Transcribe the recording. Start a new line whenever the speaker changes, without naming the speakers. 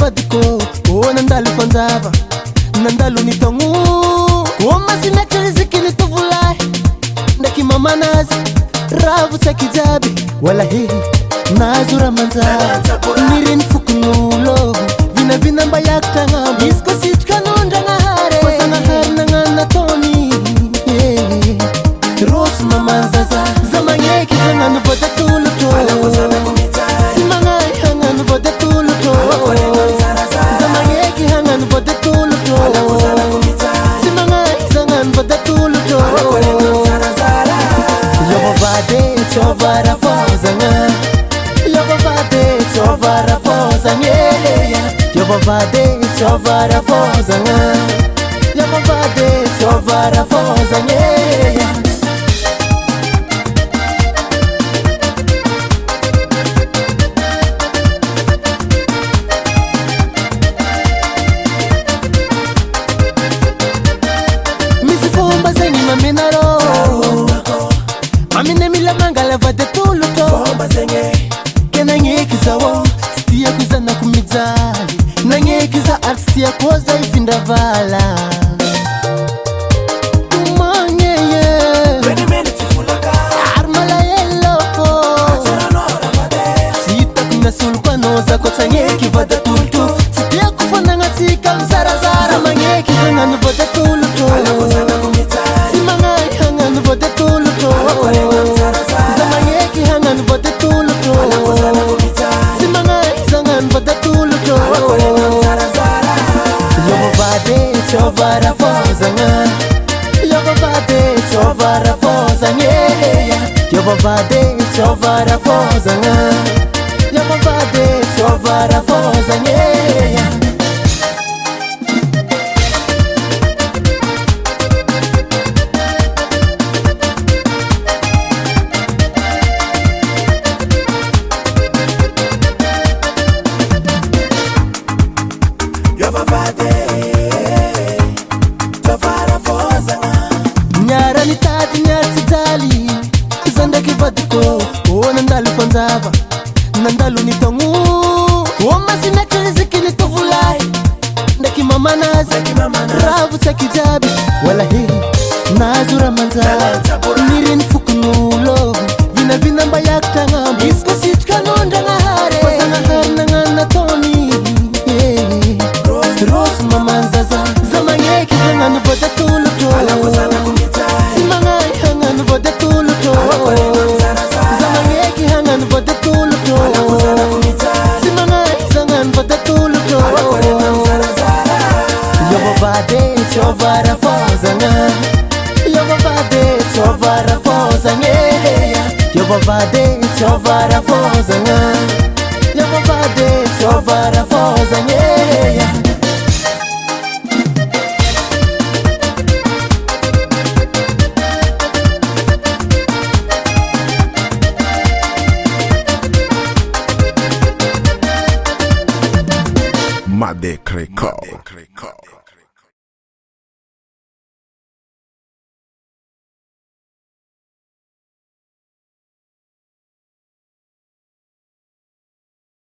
kivadiko nandalo fanjava nandalo nitongu omasimeky riziki nitovulahy ndraiky mamanazy ravo tsaiky jiaby wala hely nazo ramanjary nireny fokon'olo vinavina mba iakitagna izy koa sitrika nondragnahary fazagnahary nagnano nataony rosy mamanzaza za magneky hagnano vodatolotro tsy magnahy hagnano vodatolotro za magneky hagnano vodatolotro tsy magnahy zagnano vodatolotro yovavade tsovara fozagna yovavade tsovara fozagna yovavade tsovara fozagna yovavade tsovara fozagna amine mila mangala vade tuluto kenanyekizawo sitiyakuza nakumijali nanyekiza artiyakoza ifindavala umanyeye armalayeloko sitakunasulkwanoza kotsanyeki vade tuluto sitiyakufanangatika mzarazara manyeki hanganu vade tuluto simangay hanganu vade tuluto zamanyeki hanganu vade tuluto simangay zangan vade tuluto yovavade tsovara fozagna yovavade tsovara fozagna yovavade tsovara fozagna yovavade tsovara fozagna nyarani tati nyartidali zandaky vadiko nandalo fanjava nandalo nitongu omasimeky riziki nitovulahy ndraiky mamanazy ravo tsaiky jiaby wala hely nazo ramanjary nireny fokon'olo vinavina mba iakitagna izy koa sitrika nondragnahary fazagnahary nagnano nataony rosy mamanzaza za magneky hagnano vodatolotro tsy magnahy hagnano vodatolotro za magneky hagnano vodatolotro tsy magnahy zagnano vodatolotro yovavade tsovara fozagna yovavade tsovara fozagna yovavade tsovara fozagna yovavade tsovara fozagna